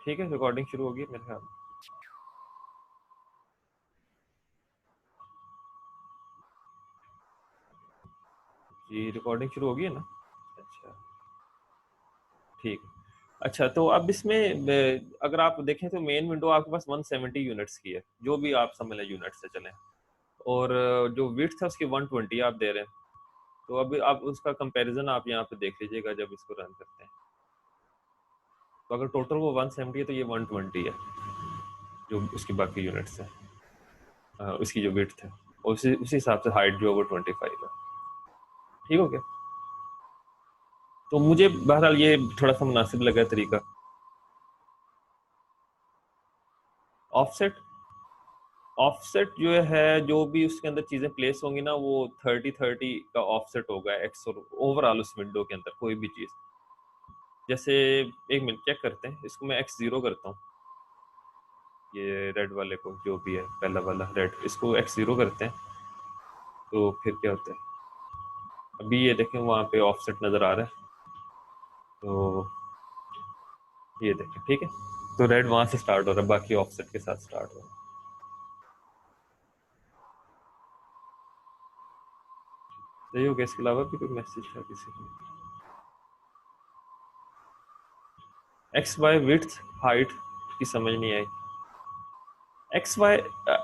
ठीक है, रिकॉर्डिंग शुरू होगी मेरे ख्याल। जी रिकॉर्डिंग शुरू होगी ना? अच्छा ठीक है। अच्छा तो अब इसमें अगर आप देखें तो मेन विंडो आपके पास 170 यूनिट्स की है, जो भी आप समझ लें यूनिट से चलें, और जो विड्थ है उसकी 120 आप दे रहे हैं। तो अब आप उसका कंपैरिजन आप यहाँ पे देख लीजिएगा जब इसको रन करते हैं। तो अगर टोटल वो 170 है तो ये 120 है जो उसकी बाकी यूनिट्स है, उसकी जो विड्थ है, और उसी हिसाब से हाइट जो है वो 25 है। ठीक हो गया? तो मुझे बहरहाल ये थोड़ा सा मुनासिब लगा तरीका। ऑफसेट, ऑफसेट जो है, जो भी उसके अंदर चीजें प्लेस होंगी ना वो 30-30 का ऑफसेट होगा एक्स और ओवरऑल उस विंडो के अंदर कोई भी चीज। जैसे एक मिनट चेक करते हैं, इसको मैं x0 करता हूँ, ये रेड वाले को जो भी है पहला वाला रेड, इसको x0 करते हैं तो फिर क्या होता है। अभी ये देखें वहां पे ऑफसेट नजर आ रहा है, तो ये देखें ठीक है। तो रेड वहां से स्टार्ट हो रहा है, बाकी ऑफसेट के साथ स्टार्ट हो रहा है। सही हो गया? इसके अलावा भी कोई मैसेज था किसी को? एक्स वाई विड्थ हाइट की समझ नहीं आई। एक्स वाई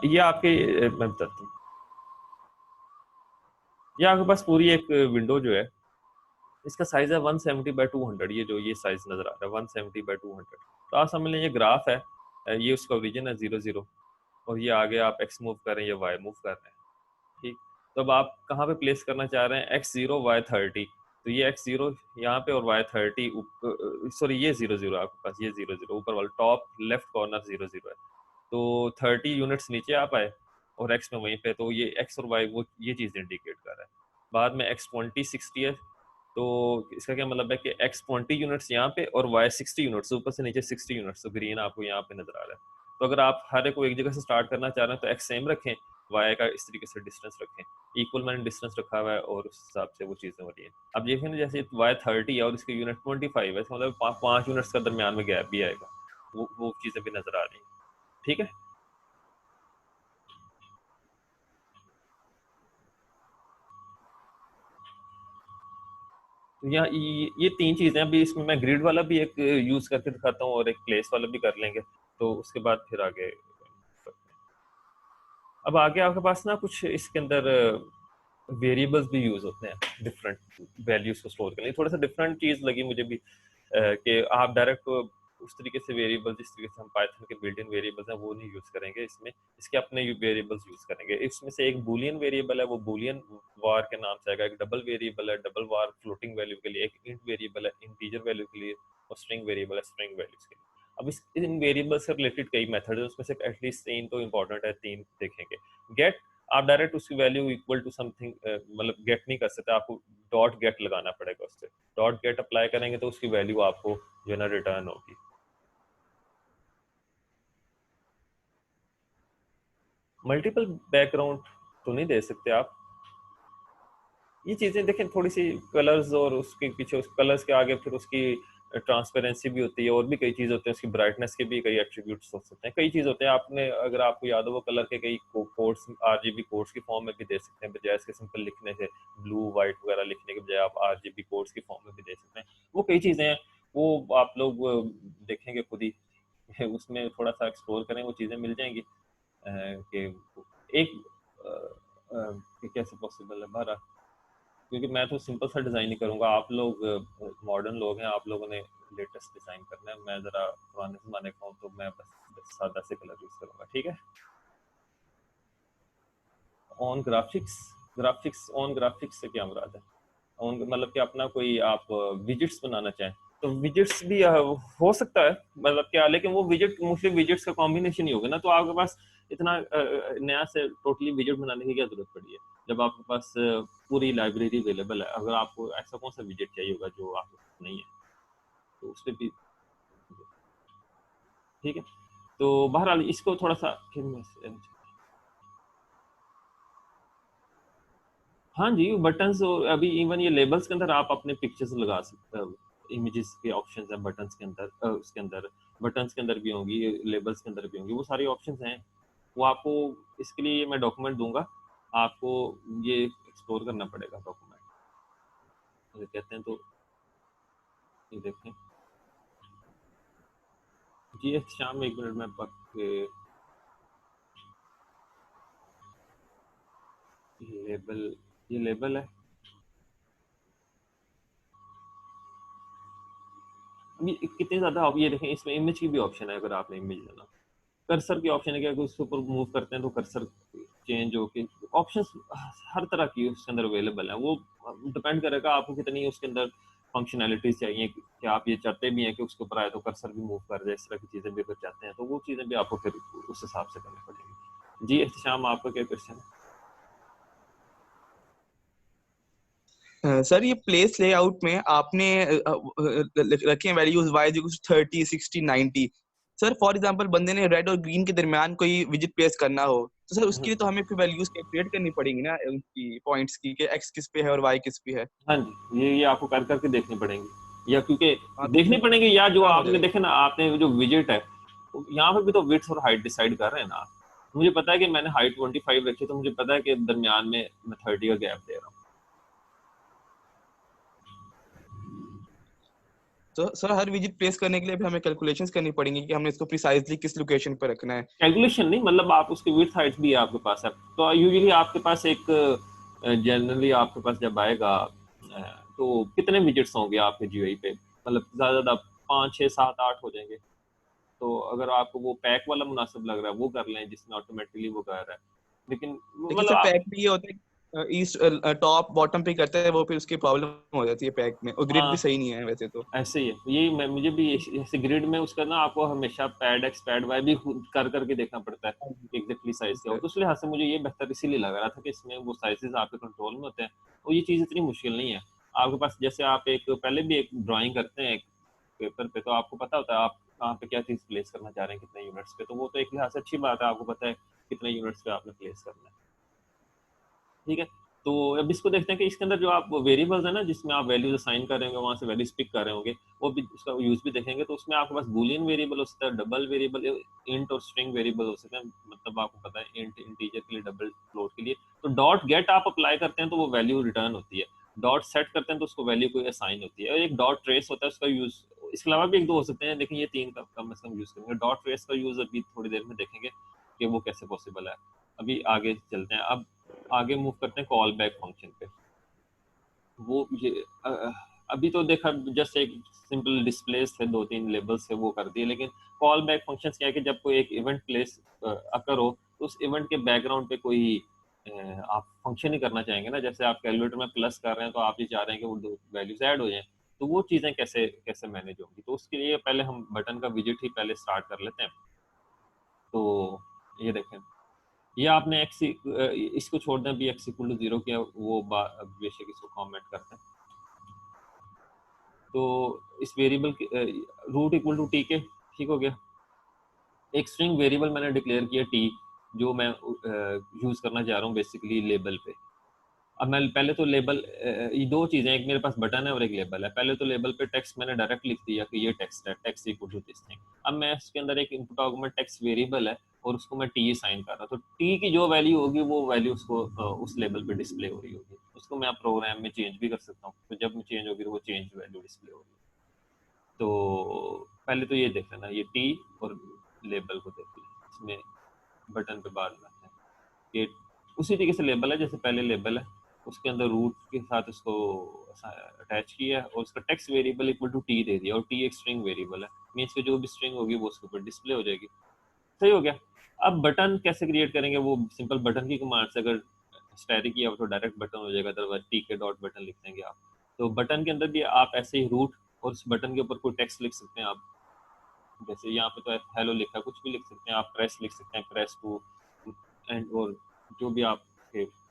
ये आपके मैं बताता हूँ, ये आपके पास पूरी एक विंडो जो है, इसका साइज है 170 बाई 200। ये जो ये साइज नजर आ रहा है 170 बाई 200, तो आप समझ लें ये ग्राफ है, ये उसका ओरिजिन है 0 0, और ये आगे आप एक्स मूव कर रहे हैं, ये वाई मूव कर रहे हैं। ठीक, तो अब आप कहाँ पे प्लेस करना चाह रहे हैं? x0 y30, तो ये x0 यहाँ पे और y30, सॉरी ये 0 0 आपके पास, ये 0 0 ऊपर वाला टॉप लेफ्ट कॉर्नर 0 0 है, तो 30 यूनिट्स नीचे आप आए और x में वहीं पे, तो ये x और y वो ये चीज़ इंडिकेट कर रहा है। बाद में x20 60 है, तो इसका क्या मतलब है कि x20 यूनिट्स यहाँ पे और y60 यूनिट्स, ऊपर से नीचे 60 यूनिट्स, तो ग्रीन आपको यहाँ पे नजर आ रहा है। तो अगर आप हर एक को एक जगह से स्टार्ट करना चाह रहे हैं तो x सेम रखें, y का इस तरीके से डिस्टेंस रखें, इक्वल मैंने डिस्टेंस रखा हुआ है और उस हिसाब से वो चीज़ें हो रही हैं। अब देखें ना, जैसे y30 है और इसके यूनिट 25 है, इसका मतलब 5 यूनिट्स का दरमियान में गैप भी आएगा, वो चीज़ें भी नजर आ रही हैं। ठीक है? तो यहाँ ये 3 चीज़ें, अभी इसमें मैं ग्रिड वाला भी एक यूज़ करके दिखाता हूँ और एक प्लेस वाला भी कर लेंगे, तो उसके बाद फिर आगे करते हैं। अब आगे आपके पास ना कुछ इसके अंदर वेरिएबल्स भी यूज होते हैं डिफरेंट वैल्यूज को स्टोर करने। थोड़ा सा डिफरेंट चीज लगी मुझे भी, कि आप डायरेक्ट उस तरीके से वेरिएबल जिस तरीके से हम पाइथन के बिल्ट इन वेरिएबल्स हैं वो नहीं यूज करेंगे इसमें, इसके अपने वेरिएबल्स यूज करेंगे। इसमें से एक बूलियन वेरिएबल है, वो बूलियन वार के नाम से आएगा। एक डबल वेरिएबल है, डबल वार फ्लोटिंग वैल्यू के लिए। एक इंट वेरिएबल है, इंटीजर वैल्यू के लिए। और स्ट्रिंग वेरिएबल है, स्ट्रिंग वैल्यूज के लिए। अब इस इन वेरिएबल से रिलेटेड कई मेथड है, उसमें से एटलीस्ट 3 तो इंपॉर्टेंट है, 3 देखेंगे। गेट, आप डायरेक्ट उसकी वैल्यू इक्वल टू समथिंग मतलब गेट नहीं कर सकते, आपको डॉट गेट लगाना पड़ेगा उससे। डॉट गेट अप्लाई करेंगे तो उसकी वैल्यू आपको जो है ना रिटर्न होगी। मल्टीपल बैकग्राउंड तो नहीं दे सकते आप। ये चीजें देखें, थोड़ी सी कलर्स और उसके पीछे, उस कलर्स के आगे फिर उसकी ट्रांसपेरेंसी भी होती है, और भी कई चीज़ होते हैं, उसकी ब्राइटनेस के भी कई एट्रीब्यूट्स हो सकते हैं, कई चीज़ होते हैं। आपने अगर आपको याद हो वो कलर के कई कोड्स आरजीबी कोड्स की फॉर्म में भी दे सकते हैं, बजाय इसके सिंपल लिखने से, ब्लू वाइट वगैरह लिखने के बजाय आप आरजीबी कोड्स की फॉर्म में भी दे सकते हैं। वो कई चीज़ें हैं, वो आप लोग देखेंगे खुद ही उसमें थोड़ा सा एक्सप्लोर करें, वो चीज़ें मिल जाएंगी कि एक कि कैसे पॉसिबल है बारह। क्योंकि मैं तो सिंपल सा डिज़ाइन ही करूँगा, आप लोग मॉडर्न लोग हैं, आप लोगों ने लेटेस्ट डिज़ाइन करना है, मैं ज़रा पुराने ज़माने का हूँ, तो मैं बस सादा से कलर यूज़ करूँगा। ठीक है? On graphics, graphics on graphics से क्या मुराद है? ऑन मतलब कि अपना कोई आप विजिट्स बनाना चाहें तो विजिट्स भी हो सकता है, मतलब क्या, लेकिन वो विजिट मोस्टली विजिट्स का कॉम्बिनेशन ही होगा ना, तो आपके पास इतना नया से टोटली विजिट बनाने की क्या जरूरत पड़ी है जब आपके पास पूरी लाइब्रेरी अवेलेबल है। अगर आपको ऐसा कौन सा विजिट चाहिए होगा जो आपके पास नहीं है, तो उस पर भी। ठीक है, तो बहरहाल इसको थोड़ा सा फिर मैं, हाँ जी बटन्स, अभी इवन ये लेबल्स के अंदर आप अपने पिक्चर्स लगा सकते हो, इमेजेस के ऑप्शंस हैं बटन्स के अंदर, उसके अंदर बटन्स के अंदर भी होंगी, लेबल्स के अंदर भी होंगी, वो सारी ऑप्शंस हैं। वो आपको, इसके लिए मैं डॉक्यूमेंट दूंगा आपको, ये एक्सप्लोर करना पड़ेगा डॉक्यूमेंट, अगर कहते हैं तो ये देखें जी। शाम 1 मिनट में लेबल, ये लेबल है। अभी कितने ज्यादा, आप ये देखें इसमें इमेज की भी ऑप्शन है, अगर आपने इमेज लेना, कर्सर की ऑप्शन है कि अगर उसके ऊपर मूव करते हैं तो कर्सर चेंज होके ऑप्शंस हर तरह की उसके अंदर अवेलेबल है। वो डिपेंड करेगा आपको कितनी उसके अंदर फंक्शनैलिटीज चाहिए, कि आप ये चाहते भी हैं कि उसके ऊपर आए तो कर्सर भी मूव कर जाए, इस तरह की चीजें भी अगर चाहते हैं तो वो चीजें भी आपको फिर उस हिसाब से करनी पड़ेंगी। जी एहतशाम, आपका क्या क्वेश्चन है? सर ये प्लेस लेआउट में आपने रखे हैं values y equals 30 60 90। Sir for example बंदे ने रेड और ग्रीन के दरमियान कोई विजिट प्लेस करना हो, तो सर उसके लिए तो हमें फिर वैल्यूज कैलकुलेट करनी पड़ेंगी ना, उनकी पॉइंट्स की, कि x किस पे है और y किस पे है। हाँ जी, ये आपको कर करके देखनी पड़ेंगी, या क्योंकि हाँ तो देखनी फिर पड़ेंगी, या जो काम हो आपने जाएगा। देखे ना, आपने जो विजिट है यहाँ पे भी तो विड्थ और हाइट डिसाइड कर रहे हैं ना आप। मुझे पता है कि मैंने हाइट 25 रखी, तो मुझे पता है कि दरमियान में मैं 30 का गैप दे रहा हूँ। तो सर हर विजिट प्लेस करने के लिए भी हमें कैलकुलेशंस करनी पड़ेंगी कि हमने इसको प्रिसाइजली किस लोकेशन पर रखना है। कैलकुलेशन नहीं, मतलब आप उसकी विड्थ हाइट भी आपके पास है, तो यूजुअली आपके पास एक, जनरली आपके पास जब आएगा तो कितने विजिट्स होंगे आपके जीयूआई पे, मतलब ज्यादा ज्यादा 5 6 7 8 हो जाएंगे। तो अगर आपको वो पैक वाला मुनासिब लग रहा है वो कर लें, जिसमें ऑटोमेटिकली वो कर रहा है, लेकिन लेकिन मतलब सर आप, पैक में ये होता है ईस्ट टॉप बॉटम पे करते हैं वो, फिर उसकी प्रॉब्लम हो जाती है पैक में, और ग्रिड भी हाँ सही नहीं है वैसे तो। ऐसे ही है, ये मैं मुझे भी ऐसे ग्रिड में उसका ना आपको हमेशा पैड एक्स पैड वाई भी खुद कर करके देखना पड़ता है एग्जैक्टली साइज क्या हो, सर तो उस लिहाज से मुझे ये बेहतर इसीलिए लग रहा था कि इसमें वो साइजेस आपके कंट्रोल में होते हैं, और ये चीज़ इतनी मुश्किल नहीं है। आपके पास जैसे आप एक पहले भी एक ड्राइंग करते हैं एक पेपर पे, तो आपको पता होता है आप कहाँ पे क्या चीज़ प्लेस करना चाह रहे हैं, कितने यूनिट्स पे, तो वो तो एक लिहाज से अच्छी बात है, आपको पता है कितने यूनिट्स पे आपने प्लेस करना है। ठीक है, तो अब इसको देखते हैं कि इसके अंदर जो आप वेरिएबल्स है ना, जिसमें आप वैल्यूज असाइन कर रहे होंगे, वहां से वैल्यूज पिक कर रहे होंगे, वो भी उसका यूज भी देखेंगे। तो उसमें आपके पास बूलियन वेरिएबल हो सकता है, डबल वेरिएबल, इंट और स्ट्रिंग वेरिएबल हो सकते हैं, मतलब आपको पता है इंट इंटीजर के लिए, डबल फ्लोट के लिए। तो डॉट गेट आप अप्लाई करते हैं तो वो वैल्यू रिटर्न होती है, डॉट सेट करते हैं तो उसको वैल्यू कोई असाइन होती है, और एक डॉट ट्रेस होता है उसका यूज, इसके अलावा भी एक दो हो सकते हैं, लेकिन ये तीन का कम से कम यूज करेंगे। डॉट ट्रेस का यूज अभी थोड़ी देर में देखेंगे कि वो कैसे पॉसिबल है। अभी आगे चलते हैं, अब आगे मूव करते हैं कॉल बैक फंक्शन पे। वो ये अभी तो देखा जस्ट एक सिंपल डिस्प्लेस थे, 2 3 लेबल्स थे वो कर दिए, लेकिन कॉल बैक फंक्शन क्या है कि जब कोई एक इवेंट प्लेस अकर हो, तो उस इवेंट के बैकग्राउंड पे कोई आप फंक्शन ही करना चाहेंगे ना, जैसे आप कैलकुलेटर में प्लस कर रहे हैं तो आप ये चाह रहे हैं कि वो दो वैल्यूज ऐड हो जाएं, तो वो चीज़ें कैसे कैसे मैनेज होंगी, तो उसके लिए पहले हम बटन का विजिट ही पहले स्टार्ट कर लेते हैं। तो ये देखें, ये आपने एक्स, इसको छोड़ दें अभी, एक्स इक्वल टू 0 किया, वो बेशक इसको कमेंट करते हैं। तो इस variable root equal to T K, ठीक हो गया। एक स्ट्रिंग वेरिएबल मैंने डिक्लेयर किया टी, जो मैं यूज करना चाह रहा हूँ बेसिकली लेबल पे। अब मैं पहले तो लेबल, ये दो चीजें, एक मेरे पास बटन है और एक लेबल है। पहले तो लेबल पे टेक्स्ट मैंने डायरेक्ट लिख दिया कि ये टेक्स्ट है, text equal to this thing. अब मैं इसके अंदर एक इनपुट आर्गुमेंट टेक्स्ट वेरिएबल है और उसको मैं टी साइन कर रहा हूँ, तो टी की जो वैल्यू होगी वो वैल्यू उसको उस लेबल पे डिस्प्ले हो रही होगी। उसको मैं प्रोग्राम में चेंज भी कर सकता हूँ, तो जब मैं चेंज होगी तो वो चेंज वैल्यू डिस्प्ले होगी। तो पहले तो ये देख लेना, ये टी और लेबल को देख लेना, इसमें बटन पे बाद में आते हैं। ये उसी तरीके से लेबल है जैसे पहले लेबल है, उसके अंदर रूट के साथ उसको अटैच किया है और उसका text variable equal to T दे दिया, और टी एक स्ट्रिंग वेरिएबल है, मीन्स के जो भी स्ट्रिंग होगी वो उसके ऊपर डिस्प्ले हो जाएगी। सही हो गया। अब बटन कैसे क्रिएट करेंगे, वो सिंपल बटन की कमांड से, अगर स्टैटिक किया तो डायरेक्ट बटन हो जाएगा, अदरवाइज टी के डॉट बटन लिख देंगे आप। तो बटन के अंदर भी आप ऐसे ही रूट और उस बटन के ऊपर कोई टेक्स्ट लिख सकते हैं आप, जैसे यहाँ पे तो हेलो लिखा, कुछ भी लिख सकते हैं आप, प्रेस लिख सकते हैं, प्रेस टू एंड, और जो भी आप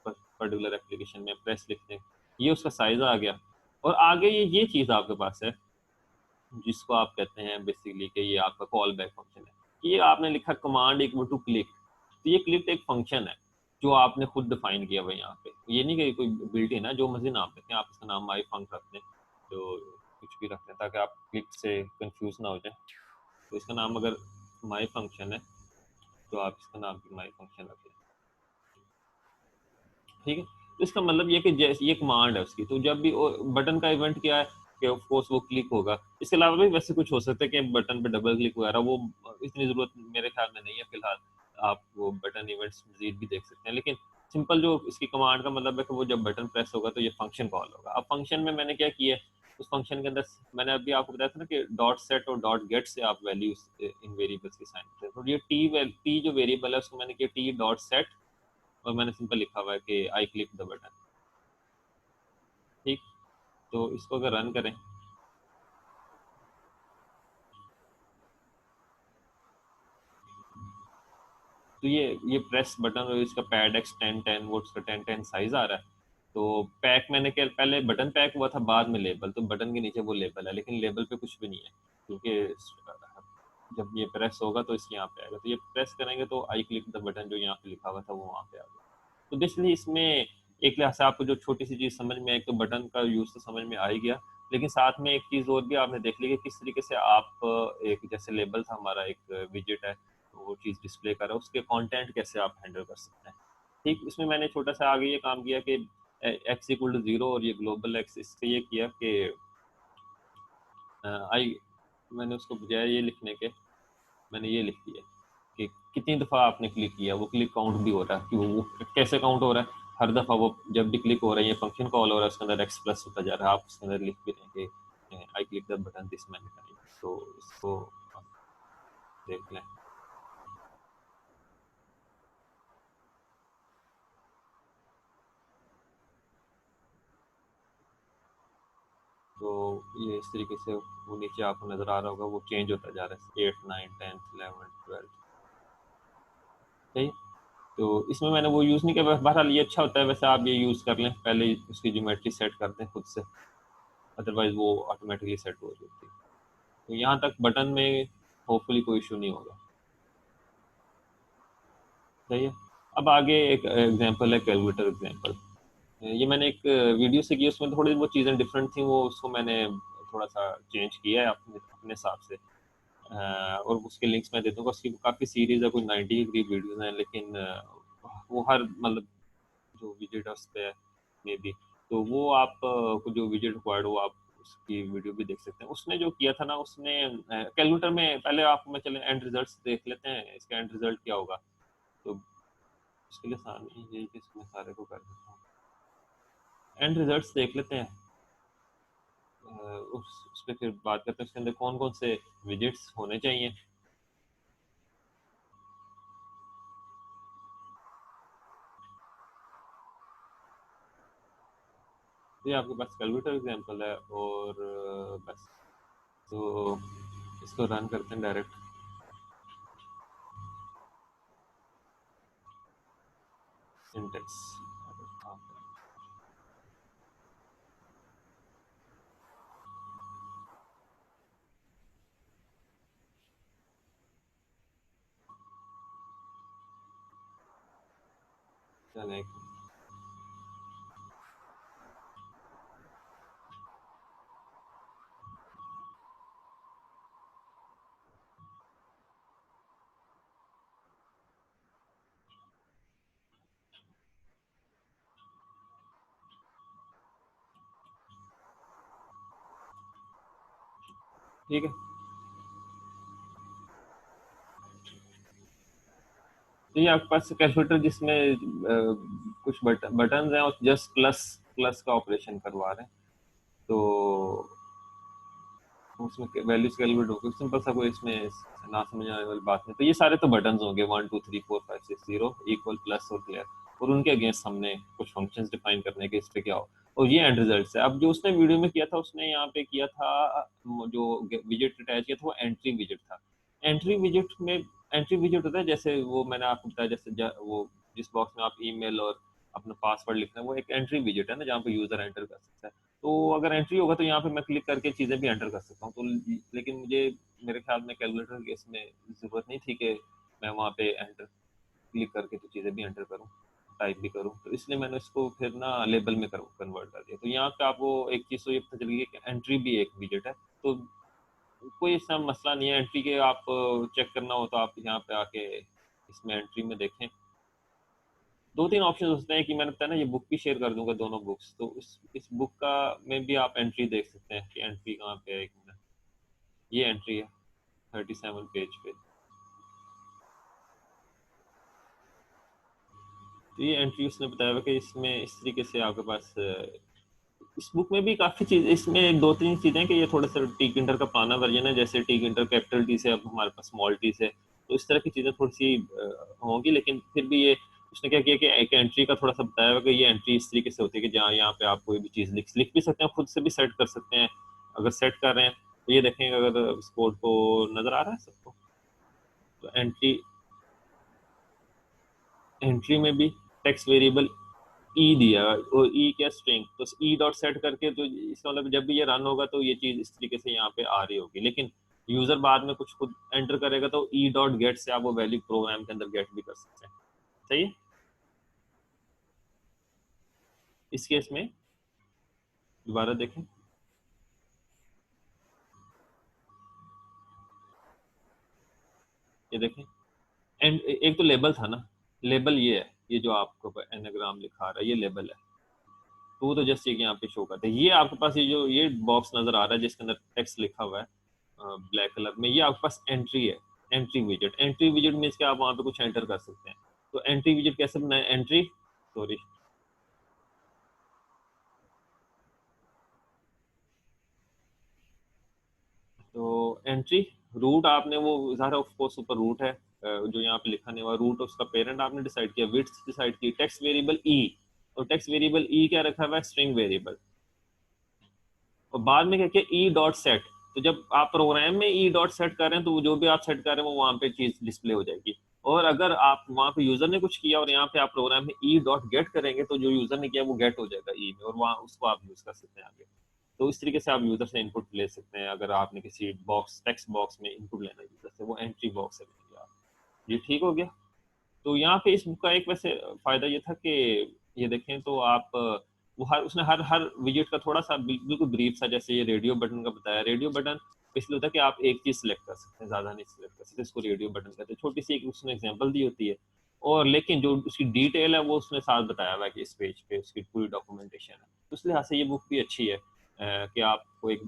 पर्टिकुलर एप्लीकेशन में प्रेस लिखते हैं। ये उसका साइज आ गया, और आगे ये चीज़ आपके पास है जिसको आप कहते हैं बेसिकली कि ये आपका कॉल बैक फंक्शन है। ये आपने लिखा कमांड इक्वल टू क्लिक, तो ये क्लिक एक फंक्शन है जो आपने खुद डिफाइन किया हुआ यहाँ पे, ये नहीं कि कोई बिल्ट इन है, जो मर्जी नाम देते हैं आप, इसका नाम माई फंक रखते हैं। तो कुछ भी रखते हैं ताकि आप क्लिक से कंफ्यूज ना हो जाए। तो इसका नाम अगर माई फंक्शन है तो आप इसका नाम भी माई फंक्शन रखें, ठीक है। तो इसका मतलब ये कि जैसे ये कमांड है उसकी, तो जब भी बटन का इवेंट क्या है कि ऑफ कोर्स वो क्लिक होगा। इसके अलावा भी वैसे कुछ हो सकता है कि बटन पे डबल क्लिक वगैरह, वो इतनी जरूरत मेरे ख्याल में नहीं है फिलहाल। आप वो बटन इवेंट्स मजीद भी देख सकते हैं, लेकिन सिंपल जो इसकी कमांड का मतलब है कि वो जब बटन प्रेस होगा तो ये फंक्शन कॉल होगा। अब फंक्शन में मैंने क्या किया है, उस फंक्शन के अंदर मैंने अभी आपको बताया था ना कि डॉट सेट और डॉट गेट से आप वैल्यूज इन वेरिएबल्स की साइन करते हैं। तो ये टी जो वेरिएबल है उसको मैंने किया टी डॉट सेट, और मैंने सिंपल लिखा हुआ है कि आई क्लिक द बटन, ठीक। तो इसको अगर रन करें तो ये प्रेस बटन और इसका पैड एक्स 1010 वो उसका 1010 साइज आ रहा है। तो पैक मैंने क्या, पहले बटन पैक हुआ था, बाद में लेबल, तो बटन के नीचे वो लेबल है, लेकिन लेबल पे कुछ भी नहीं है क्योंकि जब ये प्रेस होगा तो इसके यहाँ पे आएगा। तो ये प्रेस करेंगे तो आई क्लिक द बटन जो यहाँ पे लिखा हुआ था वो वहाँ पे आ गया। तो बेसिकली इसमें एक लिहाज से आपको जो छोटी सी चीज़ समझ में आई, तो बटन का यूज़ तो समझ में आ ही गया, लेकिन साथ में एक चीज़ और भी आपने देख ली कि किस तरीके से आप एक जैसे लेबल था हमारा, एक विजेट है तो वो चीज़ डिस्प्ले कर रहा है, उसके कंटेंट कैसे आप हैंडल कर सकते हैं, ठीक। इसमें मैंने छोटा सा आगे ये काम किया कि एक्स इक्वल टू 0 और ये ग्लोबल एक्स, इससे ये किया कि आई, मैंने उसको बजाय ये लिखने के मैंने ये लिख दिया कि कितनी दफ़ा आपने क्लिक किया, वो क्लिक काउंट भी हो रहा है कि वो कैसे काउंट हो रहा है। हर दफ़ा वो जब भी क्लिक हो रहा है ये फंक्शन कॉल हो रहा है, उसके अंदर एक्स प्लस होता जा रहा है, आप उसके अंदर लिख भी दें कि I click the button this many time. तो इसको आप देख लें। तो ये इस तरीके से वो नीचे आपको नज़र आ रहा होगा, वो चेंज होता जा रहा है 8 9 10 11 12, ठीक। तो इसमें मैंने वो यूज़ नहीं किया, बहरहाल ये अच्छा होता है, वैसे आप ये यूज़ कर लें, पहले उसकी ज्योमेट्री सेट कर दें खुद से, अदरवाइज वो ऑटोमेटिकली सेट हो जाती है। तो यहाँ तक बटन में होपफुली कोई इशू नहीं होगा, सही है। अब आगे एक एग्जांपल है, कैलकुलेटर एग्जांपल। ये मैंने एक वीडियो से की, उसमें थोड़ी वो चीज़ें डिफरेंट थी, वो उसको मैंने थोड़ा सा चेंज किया है अपने अपने हिसाब से। और उसके लिंक्स मैं दे दूंगा, उसकी काफ़ी सीरीज़ है, कोई 90 के करीब वीडियोज़ हैं, लेकिन वो हर मतलब जो विजिट है उस पर मे बी, तो वो आप को जो विजिट रिक्वायर्ड हो आप उसकी वीडियो भी देख सकते हैं। उसने जो किया था ना, उसने कैलकुलेटर में पहले आपको मैं चले एंड रिजल्ट्स देख लेते हैं, इसका एंड रिजल्ट क्या होगा। तो उसके लिए सामने यही कि इसमें सारे को कर देता हूँ, एंड रिजल्ट्स देख लेते हैं। उस पर फिर बात करते हैं उसके अंदर कौन कौन से विजिट्स होने चाहिए। तो ये आपके पास कैलकुलेटर एग्जांपल है, और बस तो इसको रन करते हैं डायरेक्ट। सिंटेक्स चले, ठीक है। तो ये आपके पास कैलकुलेटर जिसमें कुछ बटन हैं और जस्ट प्लस प्लस का ऑपरेशन करवा रहे हैं, तो उसमें वैल्यूज कैलकुलेट होगी, सिंपल सा, कोई इसमें ना समझ आने वाली बात नहीं। तो ये सारे तो बटन होंगे 1 2 3 4 5 6 0 इक्वल प्लस और क्लियर, और उनके अगेंस्ट हमने कुछ फंक्शंस डिफाइन करने के, इस पे क्या हो। और ये एंड रिजल्ट है। अब जो उसने वीडियो में किया था, उसने यहाँ पे किया था जो विजेट अटैच किया था वो एंट्री विजेट था। एंट्री विजेट में एंट्री विजेट होता है जैसे वो मैंने आपको बताया, जैसे वो जिस बॉक्स में आप ईमेल और अपना पासवर्ड लिखना है, वो एक एंट्री विजेट है ना, जहाँ पे यूजर एंटर कर सकता है। तो अगर एंट्री होगा तो यहाँ पे मैं क्लिक करके चीज़ें भी एंटर कर सकता हूँ। तो लेकिन मुझे मेरे ख्याल में कैलकुलेटर के इसमें ज़रूरत नहीं थी कि मैं वहाँ पे एंटर क्लिक करके तो चीज़ें भी एंटर करूँ। टाइप भी करूँ, तो इसलिए मैंने इसको फिर ना लेबल में कन्वर्ट कर दिया। तो यहाँ पे आपको एक चीज़ तो ये पता चल गई कि एंट्री भी एक विजेट है, तो कोई ऐसा मसला नहीं है एंट्री के। आप चेक करना हो तो आप यहाँ पे आके इसमें एंट्री में देखें, 2-3 ऑप्शन होते हैं कि मैंने बताया ना ये बुक भी शेयर कर दूंगा, दोनों बुक्स, तो इस बुक का में भी आप एंट्री देख सकते हैं कि एंट्री कहाँ पे है। एक मिनट, ये एंट्री है 37 पेज पे, तो ये एंट्री उसने बताया हुआ कि इसमें इस तरीके से आपके पास इस बुक में भी काफ़ी चीज़, इसमें एक 2-3 चीज़ें कि ये थोड़ा सा टी किंडर का पुराना वर्जन है, जैसे टी किंडर कैपिटल टी से अब हमारे पास स्मॉल टी से, तो इस तरह की चीज़ें थोड़ी सी होंगी, लेकिन फिर भी ये उसने क्या किया कि एक एंट्री का थोड़ा सा बताया हुआ कि ये एंट्री इस तरीके से होती है कि जहाँ यहाँ पे आप कोई भी चीज़ लिख भी सकते हैं, खुद से भी सेट कर सकते हैं। अगर सेट कर रहे हैं तो ये देखेंगे, अगर इस कोड को नज़र आ रहा है सबको, तो एंट्री में भी टेक्स्ट वेरिएबल ई दिया और ई क्या स्ट्रिंग, तो ई डॉट सेट करके, तो इसका मतलब जब भी ये रन होगा तो ये चीज इस तरीके से यहाँ पे आ रही होगी, लेकिन यूजर बाद में कुछ खुद एंटर करेगा तो ई डॉट गेट से आप वो वैल्यू प्रोग्राम के अंदर गेट भी कर सकते हैं। सही है। इस केस में दोबारा देखें, ये देखें एंड एक तो लेबल था ना, लेबल ये है, ये जो आपको एनाग्राम लिखा रहा है ये लेबल है, तो वो तो जस्ट ये यहाँ पे शो करता है। ये आपके पास ये जो ये बॉक्स नजर आ रहा है जिसके अंदर टेक्स्ट लिखा हुआ है ब्लैक कलर में, ये आपके पास एंट्री है, एंट्री विजेट। एंट्री विजेट मीन्स कि आप वहां पे कुछ एंटर कर सकते हैं। तो एंट्री विजेट कैसे बनाए, एंट्री, सॉरी, तो एंट्री रूट आपने वो ज़ाहिर ऑफ कोर्स ऊपर रूट है जो यहाँ पे लिखा नहीं हुआ रूट, उसका पेरेंट आपने डिसाइड किया, विड्थ डिसाइड की, टेक्स्ट वेरिएबल ई, और टेक्स्ट वेरिएबल ई क्या रखा हुआ है, स्ट्रिंग वेरिएबल, और बाद में क्या किया, ई डॉट सेट। तो जब आप प्रोग्राम में ई डॉट सेट कर रहे हैं तो जो भी आप सेट कर रहे हैं वो वहां पे चीज डिस्प्ले हो जाएगी, और अगर आप वहां पे यूजर ने कुछ किया और यहाँ पे आप प्रोग्राम में ई डॉट गेट करेंगे तो जो यूजर ने किया वो गेट हो जाएगा ई में, और वहाँ उसको आप यूज कर सकते हैं आगे। तो इस तरीके से आप यूजर से इनपुट ले सकते हैं। अगर आपने किसी बॉक्स टेक्स्ट बॉक्स में इनपुट लेना है यूजर से, वो एंट्री बॉक्स से लेंगे आप। ये ठीक हो गया। तो यहाँ पे इस बुक का एक वैसे फायदा ये था कि ये देखें तो आप वो हर उसने हर हर विजेट का थोड़ा सा बिल्कुल ब्रीफ सा, जैसे ये रेडियो बटन का बताया, रेडियो बटन इसलिए होता है कि आप एक चीज सिलेक्ट कर सकते हैं, ज्यादा नहीं सिलेक्ट कर सकते, इसको रेडियो बटन कहते हैं। छोटी सी एक उसने एग्जांपल दी होती है, और लेकिन जो उसकी डिटेल है वो उसने साथ बताया हुआ है कि इस पेज पे उसकी पूरी डॉक्यूमेंटेशन है। तो इस लिहाज से ये बुक भी अच्छी है कि आपको एक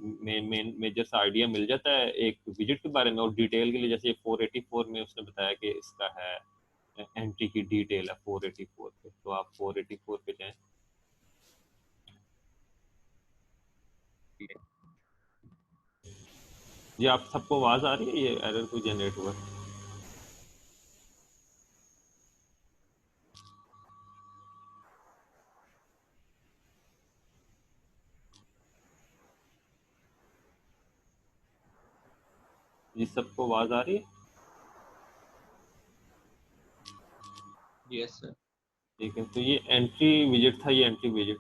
मेजर सा आइडिया मिल जाता है एक विजिट के बारे में, और डिटेल के लिए जैसे 484 में उसने बताया कि इसका है एंट्री की डिटेल है 484 पे, तो आप 484 पे जाएं। जी आप सबको आवाज आ रही है, ये एरर कोई जनरेट हुआ है? जी सबको आवाज आ रही है? Yes sir. ठीक है, तो ये एंट्री विजिट था, ये एंट्री विजिट,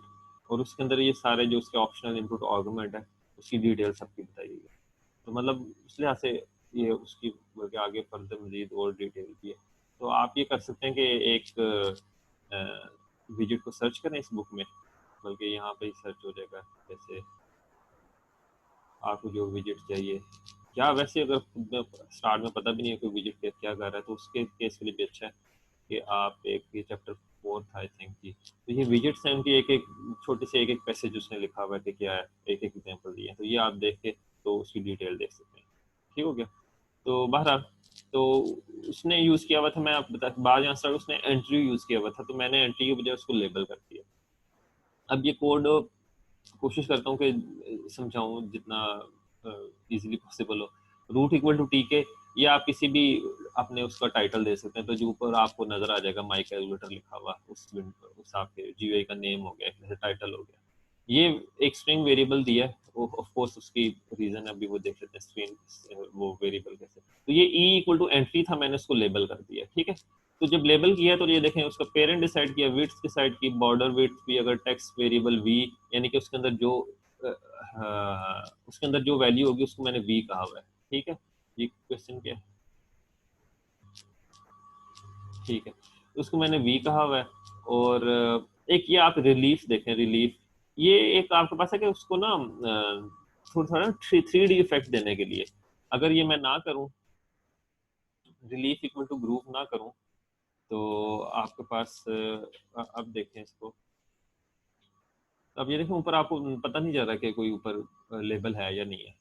और उसके अंदर ये सारे जो उसके ऑप्शनल इनपुट आर्गुमेंट है उसकी डिटेल सबकी बताई गई है। तो मतलब इस लिहाज से ये उसकी बल्कि आगे फर्दर मजीद और डिटेल भी है। तो आप ये कर सकते हैं कि एक विजिट को सर्च करें इस बुक में, बल्कि यहाँ पे ही सर्च हो जाएगा, जैसे आपको जो विजिट चाहिए। या वैसे अगर खुद में स्टार्ट में पता भी नहीं है कोई विजिट क्या कर रहा है, तो उसके केस के लिए भी अच्छा है कि आप एक ये चैप्टर 4 था आई थिंक की, तो ये विजिट्स हैं उनकी एक एक छोटी सी एक एक पैसेज उसने लिखा हुआ है कि क्या है, एक एक एग्जांपल दिए हैं, तो ये आप देख के तो उसकी डिटेल देख सकते हैं। ठीक हो गया। तो बहरहाल, तो उसने यूज़ किया हुआ था, मैं आप बता बाद आंसर उसने एंट्री यूज़ किया हुआ था, तो मैंने एंट्री की बजाय उसको लेबल कर दिया। अब ये कोड कोशिश करता हूँ कि समझाऊँ जितना इजीली पॉसिबल हो। रूट इक्वल टू टी के, ये आप किसी भी अपने उसका टाइटल दे सकते हैं, तो जो ऊपर आपको नजर आ जाएगा माई कैलकुलेटर लिखा हुआ, उस आपके जीयूआई का नेम हो गया, जैसे टाइटल हो गया। ये एक स्ट्रिंग वेरिएबल दिया है, ऑफ कोर्स उसकी रीजन अभी वो देख लेते हैं स्ट्रिंग वो वेरिएबल कैसे। तो ये ई इक्वल टू एंट्री था, मैंने उसको लेबल कर दिया। ठीक है, तो जब लेबल किया तो ये देखें उसका पेरेंट डिसाइड किया, विड्थ डिसाइड की, बॉर्डर विड्थ भी अगर टेक्स्ट वेरिएबल वी, यानी कि उसके अंदर जो उसके अंदर जो वैल्यू होगी उसको मैंने वी कहा हुआ है। ठीक है, ये क्वेश्चन क्या है? ठीक है, तो उसको मैंने वी कहा हुआ है, और एक ये आप रिलीफ देखें, रिलीफ ये एक आपके पास है कि उसको ना थोड़ा थोड़ा 3D इफेक्ट देने के लिए अगर ये मैं ना करूं, रिलीफ इक्वल टू ग्रुप ना करूं, तो आपके पास अब देखें इसको, अब ये देखें ऊपर आपको पता नहीं जा रहा कि कोई ऊपर लेबल है या नहीं है,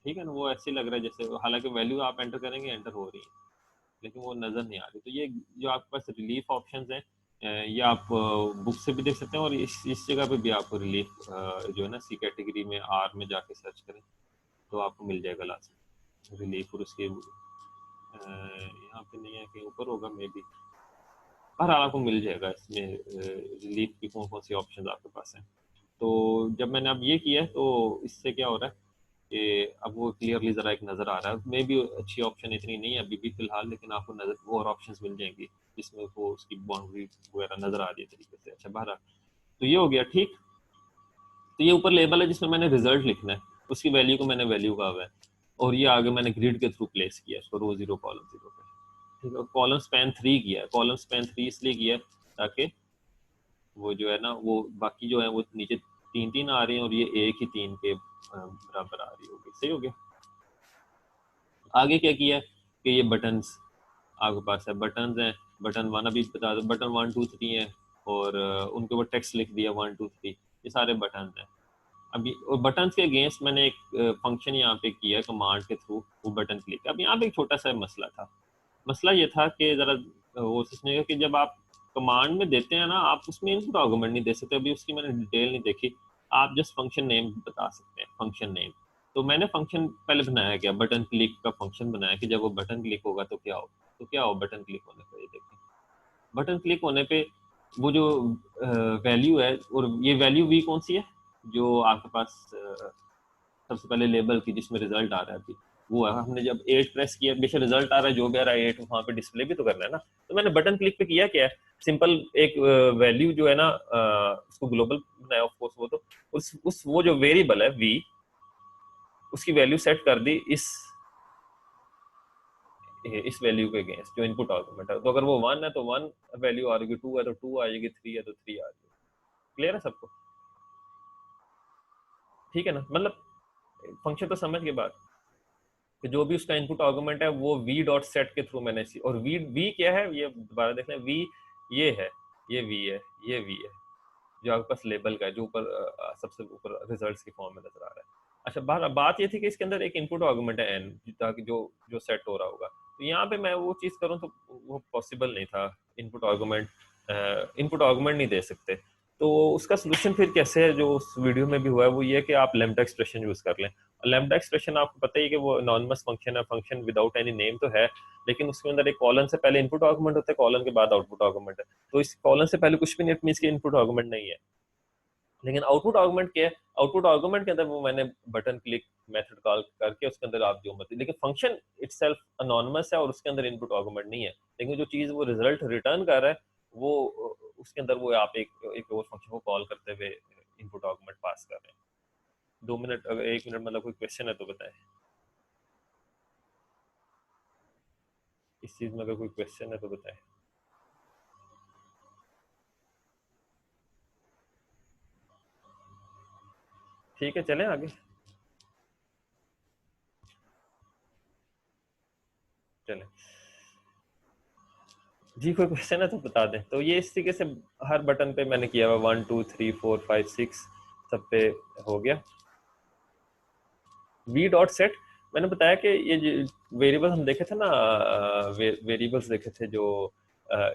ठीक है ना, वो ऐसे लग रहा है जैसे, हालांकि वैल्यू आप एंटर करेंगे एंटर हो रही है लेकिन वो नज़र नहीं आ रही। तो ये जो आपके पास रिलीफ ऑप्शंस हैं, ये आप बुक से भी देख सकते हैं और इस जगह पे भी आपको रिलीफ जो है ना सी कैटेगरी में आर में जाके सर्च करें तो आपको मिल जाएगा लास्ट रिलीफ। और उसके यहाँ पे नहीं है, कहीं ऊपर होगा मे बी, हर आपको मिल जाएगा इसमें रिलीफ की कौन कौन सी ऑप्शन आपके पास हैं। तो जब मैंने अब ये किया है तो इससे क्या हो रहा है कि अब वो क्लियरली ज़रा एक नज़र आ रहा है, मे भी अच्छी ऑप्शन इतनी नहीं है अभी भी फ़िलहाल, लेकिन आपको नज़र और ऑप्शंस मिल जाएंगी जिसमें वो उसकी बाउंड्री वगैरह नज़र आ रही है तरीके से। अच्छा बहरहाल तो ये हो गया ठीक। तो ये ऊपर लेबल है जिसमें मैंने रिजल्ट लिखना है, उसकी वैल्यू को मैंने वैल्यू कहा हुआ है और ये आगे मैंने ग्रिड के थ्रू प्लेस किया इसको रो जीरो कॉलम जीरो पे, ठीक है। कॉलम स्पैन 3 किया है, कॉलम स्पैन 3 इसलिए किया है ताकि वो जो है ना वो बाकी जो है वो नीचे 3 3 आ रहे हैं और ये एक ही 3 के बराबर आ रही होगी। सही हो गया। आगे क्या किया है कि ये बटन्स आपके पास है, बटन्स हैं, बटन 1 अभी बता दो, बटन 1 2 3 है और उनके ऊपर टेक्स्ट लिख दिया 1 2 3, ये सारे बटन्स हैं अभी। और बटन्स के अगेंस्ट मैंने एक फंक्शन यहाँ पे किया कमांड के थ्रू वो बटन क्लिक। अब यहाँ पे एक छोटा सा मसला था, मसला ये था कि ज़रा वो सोचने का कि जब आप कमांड में देते हैं ना आप उसमें इनपुट आर्गुमेंट नहीं दे सकते, अभी उसकी मैंने डिटेल नहीं देखी, आप जस्ट फंक्शन नेम बता सकते हैं, फंक्शन नेम। तो मैंने फंक्शन पहले बनाया गया, बटन क्लिक का फंक्शन बनाया कि जब वो बटन क्लिक होगा तो क्या हो, तो क्या हो बटन क्लिक होने पर, ये देखें बटन क्लिक होने पे वो जो वैल्यू है, और ये वैल्यू भी कौन सी है जो आपके पास सबसे पहले लेबल की जिसमें रिजल्ट आ रहा है अभी, वो है। हमने जब 8 प्रेस किया, बेशक रिजल्ट आ रहा है जो भी आ रहा है 8 वहाँ पे डिस्प्ले भी तो करना है ना। तो मैंने बटन क्लिक पे किया क्या है, सिंपल एक वैल्यू जो है ना उसको ग्लोबल बनाया ऑफ कोर्स, वो तो उस वो जो वेरिएबल है वी, उसकी वैल्यू सेट कर दी इस वैल्यू के अगेंस्ट जो इनपुट आर्गुमेंट है। तो अगर वो 1 है तो 1 वैल्यू आ रही, 2 है तो 2 आएगी, 3 है तो 3 आ जाएगी। क्लियर है सबको, ठीक है ना, मतलब फंक्शन तो समझ के बाद कि जो भी उसका इनपुट आर्गुमेंट है वो वी डॉट सेट के थ्रू मैंने और वी क्या है ये दोबारा देखना, वी ये है, ये वी है, ये वी है जो आपके पास लेबल का है जो ऊपर सबसे ऊपर रिजल्ट्स की फॉर्म में नजर आ रहा है। अच्छा बात ये थी कि इसके अंदर एक इनपुट आर्गुमेंट है एन, ताकि जो जो सेट हो रहा होगा, तो यहाँ पे मैं वो चीज़ करूँ तो वो पॉसिबल नहीं था, इनपुट आर्गुमेंट नहीं दे सकते। तो उसका सोल्यूशन फिर कैसे है जो उस वीडियो में भी हुआ है वो ये है कि आप लैम्ब्डा एक्सप्रेशन यूज कर लें। लैम्ब्डा एक्सप्रेशन आपको पता ही है कि वो एनोनिमस फंक्शन है, फंक्शन विदाउट एनी नेम तो है, लेकिन उसके अंदर एक कॉलन से पहले इनपुट आर्गुमेंट होता है, कॉलन के बाद आउटपुट आर्गुमेंट है। तो इस कॉलन से पहले कुछ भी नहीं, इट मींस कि इनपुट आर्गुमेंट नहीं है। लेकिन आउटपुट आर्गुमेंट क्या है, आउटपुट आर्गुमेंट के अंदर वो मैंने बटन क्लिक मेथड कॉल करके उसके अंदर आप जो मर्जी, लेकिन फंक्शन इटसेल्फ अनोनिमस है और उसके अंदर इनपुट आर्गुमेंट नहीं है, लेकिन जो चीज वो रिजल्ट रिटर्न कर रहा है वो उसके अंदर वो आप एक और फंक्शन को कॉल करते हुए इनपुट आर्गुमेंट पास कर रहे हैं। 2 मिनट अगर 1 मिनट मतलब कोई क्वेश्चन है तो बताएं, इस चीज में अगर कोई क्वेश्चन है तो बताएं। ठीक है चलें आगे, चलें जी, कोई क्वेश्चन है तो बता दें। तो ये इस तरीके से हर बटन पे मैंने किया हुआ 1 2 3 4 5 6 सब पे हो गया। वी डॉट सेट मैंने बताया कि ये वेरिएबल हम देखे थे ना, वेरिएबल्स देखे थे जो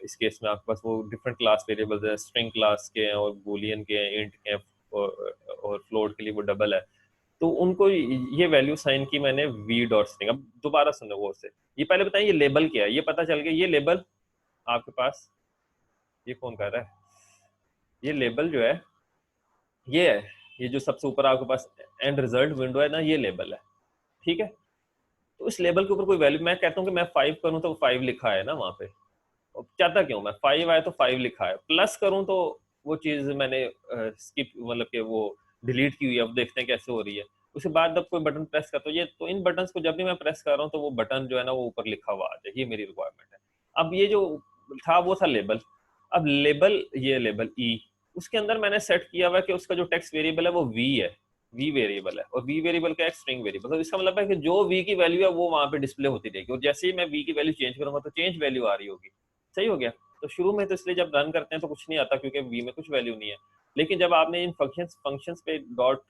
इस केस में आपके पास वो डिफरेंट क्लास वेरिएबल्स है, स्ट्रिंग क्लास के हैं और बूलियन के हैं, इंट के हैं और फ्लोट के लिए वो डबल है। तो उनको ये वैल्यू साइन की मैंने वी डॉट स्ट्रिंग। अब दोबारा सुनो गौर से, ये पहले बताएं ये लेबल क्या है, ये पता चल गया, ये लेबल आपके पास, ये कौन कर रहा है, ये लेबल जो है ये है, ये जो सबसे ऊपर आपके पास एंड रिजल्ट विंडो है ना, ये लेबल है, ठीक है। तो इस लेबल के ऊपर कोई वैल्यू, मैं कहता हूँ कि मैं 5 करूँ तो 5 लिखा है ना वहां पे, चाहता क्यों मैं 5 आए तो 5 लिखा है, प्लस करूँ तो वो चीज मैंने स्किप मतलब कि वो डिलीट की हुई है, अब देखते हैं कैसे हो रही है। उसके बाद जब कोई बटन प्रेस करता हूँ, ये तो इन बटन को जब भी मैं प्रेस कर रहा हूँ तो वो बटन जो है ना वो ऊपर लिखा हुआ आ जाए, ये मेरी रिक्वायरमेंट है। अब ये जो था वो था लेबल, अब लेबल, ये लेबल ई, उसके अंदर मैंने सेट किया हुआ है कि उसका जो टेक्स्ट वेरिएबल है वो वी है, वी वेरिएबल है, और वी वेरिएबल का एक स्ट्रिंग वेरिएबल, तो इसका मतलब है कि जो वी की वैल्यू है वो वहां पे डिस्प्ले होती रहेगी, और जैसे ही मैं वी की वैल्यू चेंज करूंगा तो चेंज वैल्यू आ रही होगी। सही हो गया। तो शुरू में तो इसलिए जब रन करते हैं तो कुछ नहीं आता क्योंकि वी में कुछ वैल्यू नहीं है, लेकिन जब आपने इन फंक्शंस पे डॉट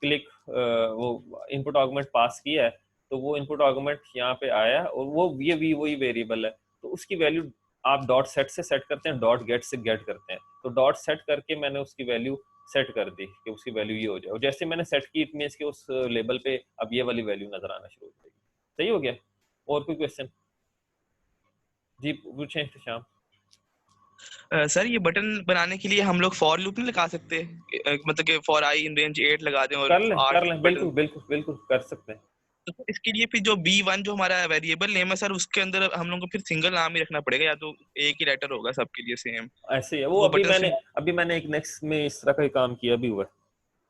क्लिक वो इनपुट आर्गुमेंट पास किया है, तो वो इनपुट आर्गुमेंट यहाँ पे आया और वो ये वी वही वेरिएबल है, तो उसकी वैल्यू आप डॉट सेट से सेट करते हैं, डॉट गेट से गेट करते हैं, तो डॉट सेट करके मैंने उसकी वैल्यू सेट कर दी कि उसकी वैल्यू ये हो जाए, और जैसे मैंने सेट की इट मींस कि उस लेबल पे अब ये वाली वैल्यू नजर आना शुरू हो जाएगी। सही हो गया। और कोई क्वेश्चन? जी पूछें शाम। सर ये बटन बनाने के लिए हम लोग फॉर लूप नहीं लगा सकते? मतलब कि फॉर आई इन रेंज 8 लगा दें और कर 8 लें, बटन। बिल्कुल बिल्कुल बिल्कुल कर सकते हैं। तो इसके लिए फिर जो B1 जो हमारा वेरिएबल नेम है सर, उसके अंदर हम लोग को फिर सिंगल नाम ही रखना पड़ेगा, या तो एक ही लेटर होगा सबके लिए सेम? ऐसे ही है वो, वो बटन फिर अभी मैंने एक नेक्स्ट में इस तरह का ही काम किया भी हुआ है,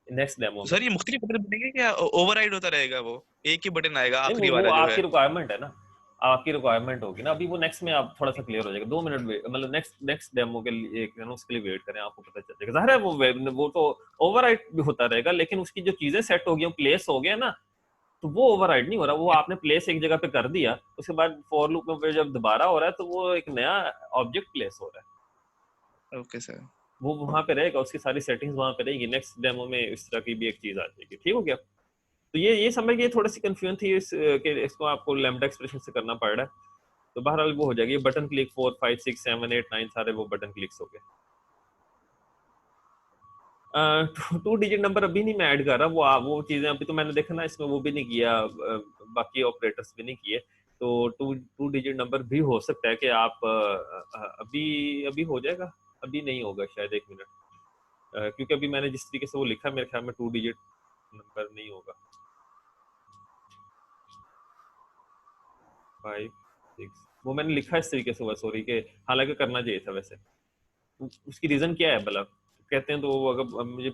नेक्स्ट डेमो में। सर ये मुख्तलिफ बटन बनेंगे क्या ओवरराइड होता रहेगा? वो एक ही बटन आएगा नहीं आखिरी वो वाला जो है? आपकी रिक्वायरमेंट है ना, आपकी रिक्वायरमेंट होगी ना, अभी वो नेक्स्ट में आप थोड़ा सा क्लियर हो जाएगा, 2 मिनट वेट, मतलब नेक्स्ट डेमो के लिए उसके लिए वेट करें, आपको पता चल जाएगा। जाहिर है वो तो ओवरराइड भी होता रहेगा, लेकिन उसकी जो चीजें सेट हो गई, प्लेस हो गया ना, तो वो ओवरराइड नहीं हो रहा, वो आपने प्लेस एक जगह पे कर दिया, उसके बाद फॉर लूप में जब दोबारा हो रहा है तो वो एक नया ऑब्जेक्ट प्लेस हो रहा है, ओके सर। वो वहां पे रहेगा, उसकी सारी सेटिंग्स वहां पे रहेगी। नेक्स्ट डेमो में इस तरह की भी एक चीज आ जाएगी। ठीक हो गया। तो ये समझ गए, थोड़ी सी कंफ्यूजन थी कि इसको आपको लैम्बडा एक्सप्रेशन से करना पड़ रहा है, तो बहरहाल वो हो जाएगी। बटन क्लिक 4 5 6 7 8 9 सारे वो बटन क्लिक्स हो गए। 2 डिजिट नंबर अभी नहीं मैं ऐड कर रहा, वो चीजें अभी तो मैंने देखा ना, इसमें वो भी नहीं किया, बाकी ऑपरेटर्स भी नहीं किए, तो टू डिजिट नंबर भी हो सकता है कि आप अभी अभी हो जाएगा, अभी नहीं होगा शायद, 1 मिनट, क्योंकि अभी मैंने जिस तरीके से वो लिखा मेरे ख्याल में 2 डिजिट नंबर नहीं होगा। 5 6 वो मैंने लिखा इस तरीके से हुआ, सॉरी, के हालांकि करना चाहिए था वैसे। उसकी रीजन क्या है भला, कहते हैं तो वो, अगर अब मुझे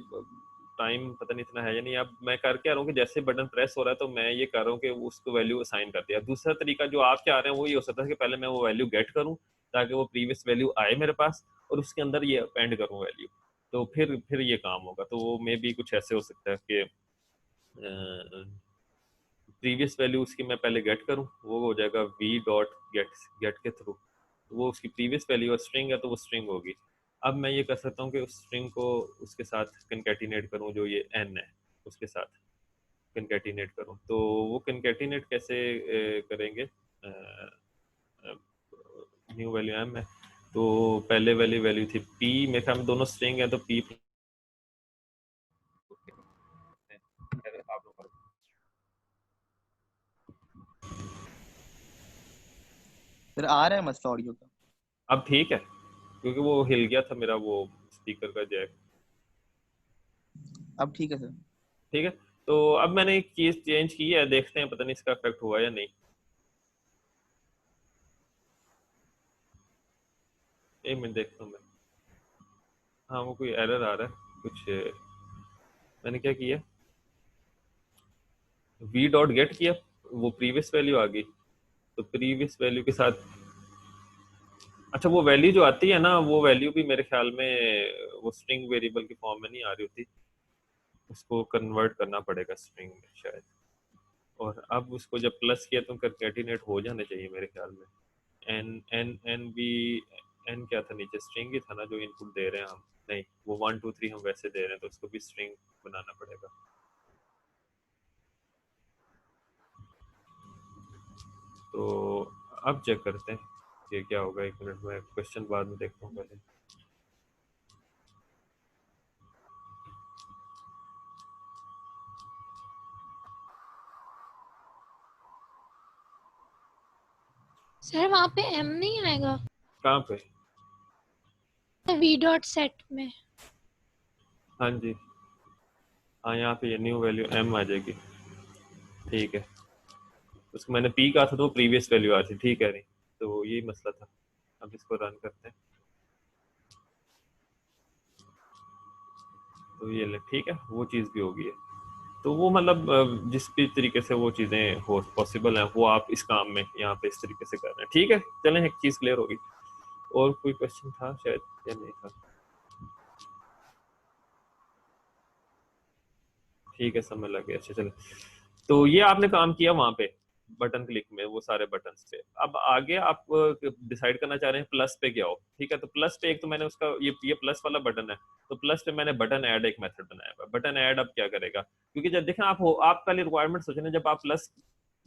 टाइम पता नहीं इतना है या नहीं, अब मैं कर क्या रहा हूँ कि जैसे बटन प्रेस हो रहा है तो मैं ये कर रहा हूँ कि उसको वैल्यू असाइन कर दिया। दूसरा तरीका जो आप चाह रहे हैं वो ये हो सकता है कि पहले मैं वो वैल्यू गेट करूँ ताकि वो प्रीवियस वैल्यू आए मेरे पास, और उसके अंदर ये अपेंड करूँ वैल्यू, तो फिर ये काम होगा। तो वो मे भी कुछ ऐसे हो सकता है कि प्रीवियस वैल्यू उसकी मैं पहले गेट करूँ, वो हो जाएगा वी डॉट गेट गेट के थ्रू, वो उसकी प्रीवियस वैल्यू स्ट्रिंग है तो वो स्ट्रिंग होगी। अब मैं ये कर सकता हूँ कि उस स्ट्रिंग को उसके साथ कनकैटिनेट करूँ, जो ये n है उसके साथ कनकैटिनेट करूँ, तो वो कनकैटिनेट कैसे करेंगे, न्यू वैल्यू m है, तो पहले वाली वैल्यू थी p, मेरे ख्याल में दोनों स्ट्रिंग है तो p, सर आ रहा है मसला ऑडियो का? अब ठीक है क्योंकि वो हिल गया था मेरा वो स्पीकर का जैक। अब ठीक है सर। ठीक है, तो अब मैंने एक चीज चेंज की है, देखते हैं पता नहीं इसका इफेक्ट हुआ या नहीं। एक मिनट देखता हूँ मैं। हाँ वो कोई एरर आ रहा है कुछ, मैंने क्या किया, वी डॉट गेट किया, वो प्रीवियस वैल्यू आ गई, तो प्रीवियस वैल्यू के साथ, अच्छा वो वैल्यू जो आती है ना, वो वैल्यू भी मेरे ख्याल में वो स्ट्रिंग वेरिएबल की फॉर्म में नहीं आ रही होती, उसको कन्वर्ट करना पड़ेगा स्ट्रिंग में शायद, और अब उसको जब प्लस किया तो कंकैटिनेट हो जाने चाहिए मेरे ख्याल में। N N N B, N क्या था नीचे, स्ट्रिंग ही था ना जो इनपुट दे रहे हैं हम, नहीं वो 1 2 3 हम वैसे दे रहे हैं तो उसको भी स्ट्रिंग बनाना पड़ेगा। तो अब चेक करते हैं कि क्या होगा, 1 मिनट में क्वेश्चन बाद में देखता हूँ पहले। सर वहाँ पे एम नहीं आएगा कहाँ पे? वी डॉट सेट में? हाँ जी, हाँ यहाँ पे ये न्यू वैल्यू m आ जाएगी। ठीक है, उसको मैंने p कहा था तो प्रीवियस वैल्यू आ थी, ठीक है, नहीं तो यही मसला था। अब इसको रन करते हैं, तो ये ले, ठीक है, वो चीज़ भी होगी है। तो वो मतलब जिस भी तरीके से वो चीज़ें हो पॉसिबल हैं वो आप इस काम में यहाँ पे इस तरीके से कर रहे हैं। ठीक है, चलें, एक चीज़ क्लियर होगी। और कोई क्वेश्चन था शायद या नहीं था? ठीक है, समय लग गया। अच्छा चलो, तो ये आपने काम किया वहां पे बटन क्लिक में, वो सारे बटन पे। अब आगे आप डिसाइड करना चाह रहे हैं प्लस पे क्या हो। ठीक है, तो प्लस पे एक तो मैंने उसका ये प्लस वाला बटन है, तो प्लस पे मैंने बटन ऐड एक मेथड बनाया हुआ है। बटन ऐड अब क्या करेगा, क्योंकि जब देखें आप आपका रिक्वायरमेंट सोचना, जब आप प्लस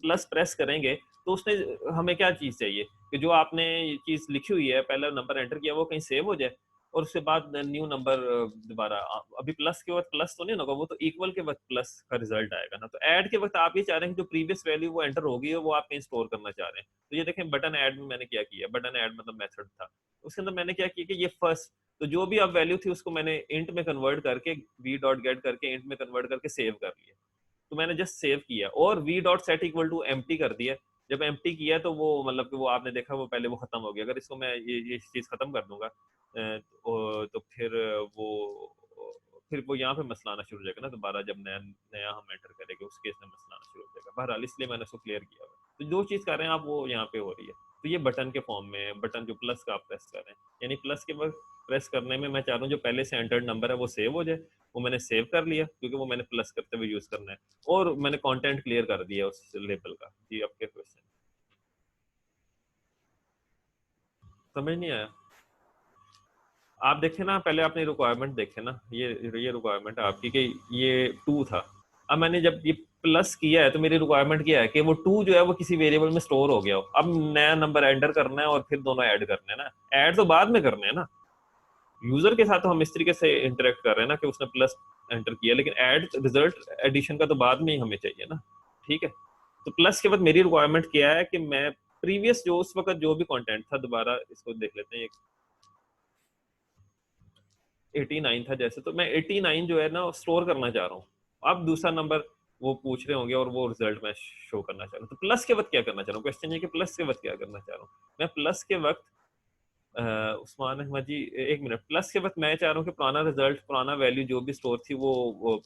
प्लस प्रेस करेंगे तो उसने हमें क्या चीज चाहिए कि जो आपने ये चीज लिखी हुई है, पहला नंबर एंटर किया वो कहीं सेव हो जाए, और उसके बाद न्यू नंबर दोबारा। अभी प्लस के वक्त प्लस तो नहीं होगा, वो तो इक्वल के वक्त प्लस का रिजल्ट आएगा ना। तो ऐड के वक्त आप ये चाह रहे हैं कि जो प्रीवियस वैल्यू वो एंटर होगी है वो आप कहीं स्टोर करना चाह रहे हैं। तो ये देखें बटन ऐड में मैंने क्या किया, बटन ऐड मतलब मेथड था, उसके अंदर मैंने क्या किया कि ये फर्स्ट, तो जो भी अब वैल्यू थी उसको मैंने इंट में कन्वर्ट करके वी डॉट गेट करके इंट में कन्वर्ट करके सेव कर लिया। तो मैंने जस्ट सेव किया और v dot set equal to empty कर दिया। जब एम्प्टी किया तो वो मतलब कि वो आपने देखा वो पहले वो खत्म हो गया। अगर इसको मैं ये चीज खत्म कर दूंगा तो फिर वो यहाँ पे मसला आना शुरू हो जाएगा ना दोबारा, जब नया नया हम एंटर करेंगे उस केस में मसला आना शुरू हो जाएगा। बहरहाल इसलिए मैंने उसको क्लियर किया हुआ है। तो जो चीज कर रहे हैं आप वो यहाँ पे हो रही है। तो ये बटन के फॉर्म में, बटन जो प्लस का आप प्रेस कर रहे हैं, यानी प्लस के वक्त प्रेस करने में मैं चाह रहा हूँ जो पहले से एंटर्ड नंबर है वो सेव हो जाए। वो मैंने सेव कर लिया क्योंकि वो मैंने प्लस करते हुए यूज करना है, और मैंने कंटेंट क्लियर कर दिया उस लेबल का। जी आपके क्वेश्चन समझ नहीं आया? आप देखें ना, पहले आपने रिक्वायरमेंट देखे ना, ये रिक्वायरमेंट है आपकी कि ये 2 था। अब मैंने जब ये प्लस किया है तो मेरी रिक्वायरमेंट क्या है कि वो 2 जो है वो किसी वेरिएबल में स्टोर हो गया हो। अब नया नंबर एंटर करना है और फिर दोनों ऐड करने हैं ना। ऐड तो बाद में करने हैं ना, यूजर के साथ तो हम इस तरीके से इंटरेक्ट कर रहे हैं ना कि उसने प्लस एंटर किया, लेकिन ऐड रिजल्ट एडिशन का तो बाद में ही हमें चाहिए ना। ठीक है, तो प्लस के बाद मेरी रिक्वायरमेंट क्या है कि मैं प्रीवियस जो उस वक्त जो भी कंटेंट था, दोबारा इसको देख लेते हैं। 89 था जैसे, तो मैं 89 जो है ना स्टोर करना चाह रहा हूँ। अब दूसरा नंबर वो पूछ रहे होंगे और वो रिजल्ट मैं शो करना चाह रहा हूँ। तो प्लस के वक्त क्या करना चाह रहा हूँ, क्वेश्चन ये कि प्लस के वक्त क्या करना चाह रहा हूँ। मैं प्लस के वक्त उस्मान अहमद जी, एक मिनट, प्लस के वक्त मैं चाह रहा हूँ कि पुराना रिजल्ट, पुराना वैल्यू जो भी स्टोर थी वो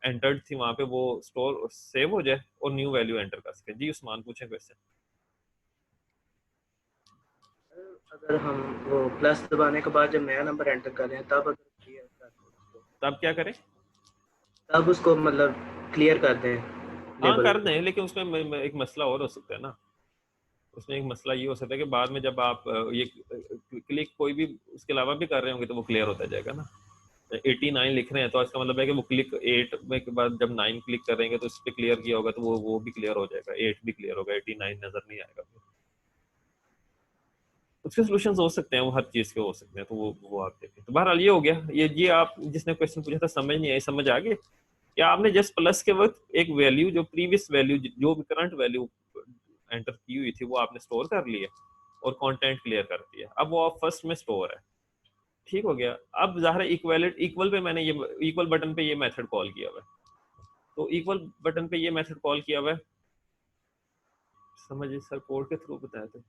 एंटर्ड थी वहां पे, वो स्टोर सेव हो जाए और न्यू वैल्यू एंटर कर सके। जी उस्मान पूछे क्वेश्चन। अगर हम वो प्लस दबाने के बाद जब नया नंबर एंटर कर रहे हैं तब अगर क्लियर कर दें उसको, तब क्या करें? तब उसको मतलब क्लियर कर दें हाँ लेबल कर को। दें, लेकिन उसमें एक मसला और हो सकता है ना। उसमें एक मसला ये हो सकता है कि बाद में जब आप ये क्लिक कोई भी उसके अलावा भी कर रहे होंगे तो वो क्लियर होता जाएगा ना। 89 लिख रहे हैं तो इसका मतलब है कि वो क्लिक 8 में के बाद जब 9 क्लिक करेंगे तो उस पर क्लियर किया होगा तो वो भी क्लियर हो जाएगा, 8 भी क्लियर होगा, 89 नजर नहीं आएगा। उसके सोल्यूशन हो सकते हैं, वो हर चीज के हो सकते हैं, तो वो आप देखें। तो बहरहाल ये हो गया। ये आप जिसने क्वेश्चन पूछा था समझ नहीं आई, समझ आ गई? या आपने जस्ट प्लस के वक्त एक वैल्यू जो प्रीवियस वैल्यू जो भी करंट वैल्यू एंटर की हुई थी वो आपने स्टोर कर लिया और कंटेंट क्लियर कर दिया। अब वो फर्स्ट में स्टोर है, ठीक हो गया। अब ज़ाहिर है इक्वल पे मैंने ये इक्वल बटन पे ये मेथड कॉल किया हुआ है। तो इक्वल बटन पे ये मेथड कॉल किया हुआ है, समझिए सर कोड के थ्रू बताया था।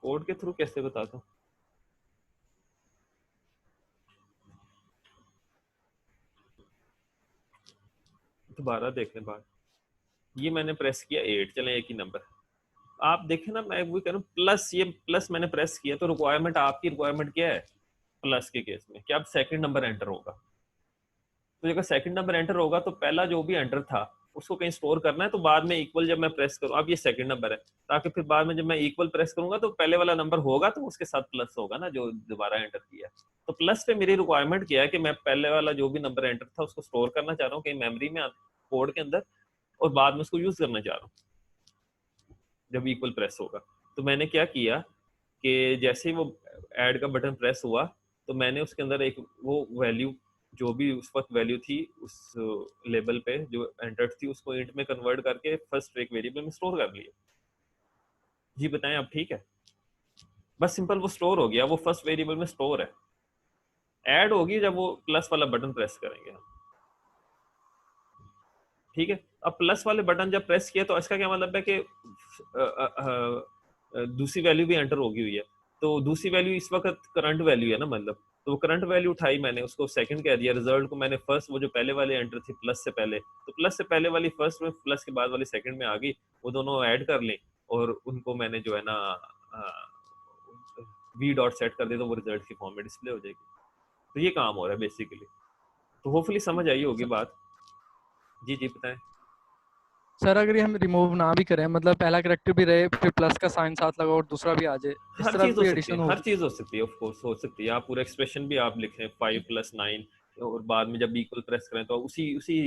कोड के थ्रू कैसे बताता हूँ? दोबारा देख लें बात। ये मैंने प्रेस किया 8, चलें एक ही नंबर। आप देखें ना, मैं वो कह रहा हूँ प्लस, ये प्लस मैंने प्रेस किया तो रिक्वायरमेंट, आपकी रिक्वायरमेंट क्या है प्लस के केस में कि अब सेकंड नंबर एंटर होगा। तो अगर सेकंड नंबर एंटर होगा तो पहला जो भी एंटर था उसको कहीं स्टोर करना है, तो बाद में इक्वल जब मैं प्रेस करूँ, अब ये सेकंड नंबर है, ताकि फिर बाद में जब मैं इक्वल प्रेस करूंगा तो पहले वाला नंबर होगा तो उसके साथ प्लस होगा ना जो दोबारा एंटर किया। तो प्लस पे मेरी रिक्वायरमेंट क्या है कि मैं पहले वाला जो भी नंबर एंटर था उसको स्टोर करना चाह रहा हूँ कहीं मेमोरी में, कोड के अंदर, और बाद में उसको यूज करना चाह रहा हूँ जब इक्वल प्रेस होगा। तो मैंने क्या किया कि जैसे ही वो ऐड का बटन प्रेस हुआ तो मैंने उसके अंदर एक वो वैल्यू जो भी उस वक्त वैल्यू थी उस लेबल पे जो एंटर्ड थी उसको इंट में कन्वर्ट करके फर्स्ट एक वेरिएबल में स्टोर कर लिया। जी बताएं अब ठीक है? बस सिंपल वो स्टोर हो गया, वो फर्स्ट वेरिएबल में स्टोर है। ऐड होगी जब वो प्लस वाला बटन प्रेस करेंगे हम, ठीक है। अब प्लस वाले बटन जब प्रेस किया तो इसका क्या मतलब है कि दूसरी वैल्यू भी एंटर होगी हुई है। तो दूसरी वैल्यू इस वक्त करंट वैल्यू है ना, मतलब तो वो करंट वैल्यू उठाई मैंने, उसको सेकंड कह दिया, रिजल्ट को मैंने फर्स्ट, वो जो पहले वाले एंटर थी प्लस से पहले, तो प्लस से पहले वाली फर्स्ट में, प्लस के बाद वाली सेकंड में आ गई, वो दोनों ऐड कर ली और उनको मैंने जो है ना वी डॉट सेट कर दे तो वो रिजल्ट के फॉर्म में डिस्प्ले हो जाएगी। तो ये काम हो रहा है बेसिकली। तो होपफुली समझ आई होगी बात। जी जी बताएं। सर अगर ये हम रिमूव ना भी करें, मतलब पहला कैरेक्टर भी रहे फिर प्लस का साइन साथ लगा और दूसरा भी आ जाए, इस हर तरह चीज हो भी सकती एडिशन है, हो हर चीज हो सकती है, ऑफ कोर्स हो सकती है। आप पूरा एक्सप्रेशन भी आप लिखें 5 + 9 और बाद में जब इक्वल प्रेस करें तो उसी उसी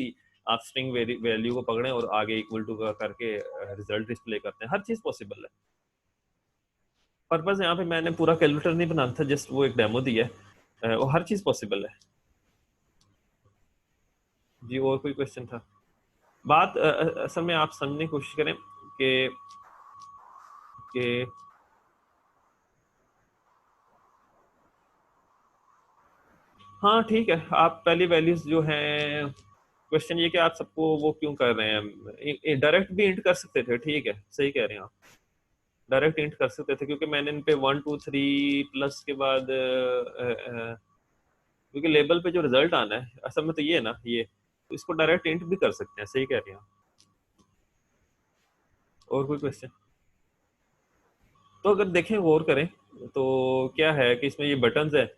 आप स्ट्रिंग वैल्यू को पकड़ें और आगे इक्वल टू का करके रिजल्ट डिस्प्ले करते हैं। हर चीज पॉसिबल है। पर्पस यहाँ पे मैंने पूरा कैलकुलेटर नहीं बनाना था, जस्ट वो एक डेमो दिया है। वो हर चीज पॉसिबल है जी। और कोई क्वेश्चन था? बात असल में आप समझने की कोशिश करें कि हाँ ठीक है, आप पहली वैल्यूज जो हैं, क्वेश्चन ये कि आप सबको वो क्यों कर रहे हैं। डायरेक्ट भी इंट कर सकते थे, ठीक है, सही कह रहे हैं आप, डायरेक्ट इंट कर सकते थे क्योंकि मैंने इन पे 1 2 3 प्लस के बाद क्योंकि लेबल पे जो रिजल्ट आना है असल में तो ये है ना, ये तो इसको डायरेक्ट इंट भी कर सकते हैं, सही कह रहे हैं आप। और कोई क्वेश्चन? तो अगर देखें गौर करें तो क्या है कि इसमें ये बटन्स है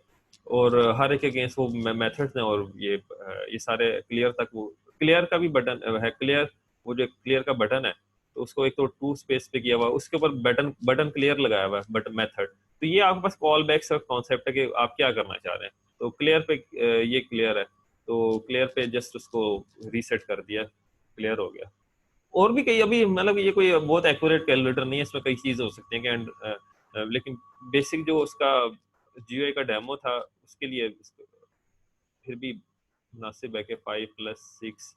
और हर एक अगेंस्ट वो मेथड्स हैं और ये सारे क्लियर तक, वो क्लियर का भी बटन है, क्लियर वो जो क्लियर का बटन है तो उसको एक तो टू स्पेस पे किया हुआ, उसके ऊपर बटन क्लियर लगाया हुआ है, बटन मेथड। तो ये आपके पास कॉल बैक का कॉन्सेप्ट है कि आप क्या करना चाह रहे हैं। तो क्लियर पे ये क्लियर है तो क्लियर पे जस्ट उसको रीसेट कर दिया, क्लियर हो गया। और भी कई, अभी मतलब ये कोई बहुत एक्यूरेट कैलकुलेटर नहीं है, इसमें कई चीजें हो सकती हैं कि लेकिन बेसिक जो उसका जीयूआई का डेमो था उसके लिए फिर भी मुनासिब है कि 5 + 6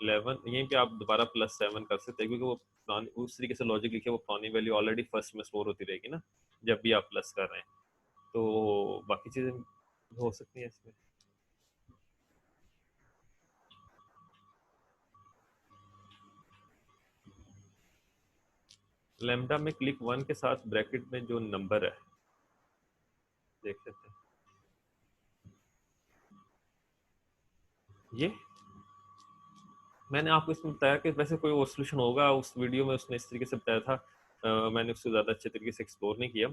11, यहीं पे आप दोबारा +7 कर सकते हैं क्योंकि वो उस तरीके से लॉजिक लिखे, वो पुरानी वैल्यू ऑलरेडी फर्स्ट में स्टोर होती रहेगी ना जब भी आप प्लस कर रहे हैं। तो बाकी चीजें हो सकती हैं इसमें। लैम्डा में क्लिक 1 के साथ ब्रैकेट में जो नंबर है देख लेते हैं। ये मैंने आपको इसमें बताया कि वैसे कोई और सोल्यूशन होगा, उस वीडियो में उसने इस तरीके से बताया था, मैंने उसको ज़्यादा अच्छे तरीके से एक्सप्लोर नहीं किया।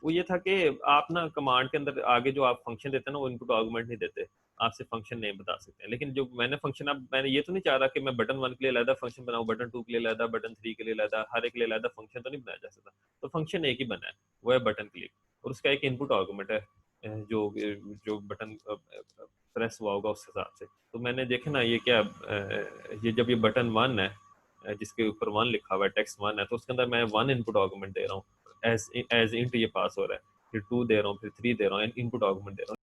वो ये था कि आप ना कमांड के अंदर आगे जो आप फंक्शन देते हैं ना वो इनपुट आर्गुमेंट नहीं देते, आप सिर्फ फंक्शन नेम बता सकते हैं। लेकिन जो मैंने फंक्शन, अब मैंने ये तो नहीं चाह रहा कि मैं बटन 1 के लिए अलग फंक्शन बनाऊं, बटन 2 के लिए अलग, बटन 3 के लिए अलग, हर एक के लिए अलग फंक्शन तो नहीं बनाया जा सकता। तो फंक्शन एक ही बना है, वो है बटन क्लिक, और उसका एक इनपुट आर्गुमेंट है जो जो बटन प्रेस हुआ होगा उस हिसाब से। तो मैंने देखा ना ये क्या, ये जब ये बटन 1 है जिसके ऊपर 1 लिखा हुआ है, टेक्स्ट 1 है, तो उसके अंदर मैं 1 इनपुट आर्गुमेंट दे रहा हूँ एज इंट, ये पास हो रहा है, फिर 2 दे रहा हूँ, फिर 3 दे रहा हूँ, इनपुट आर्गुमेंट दे रहा हूँ।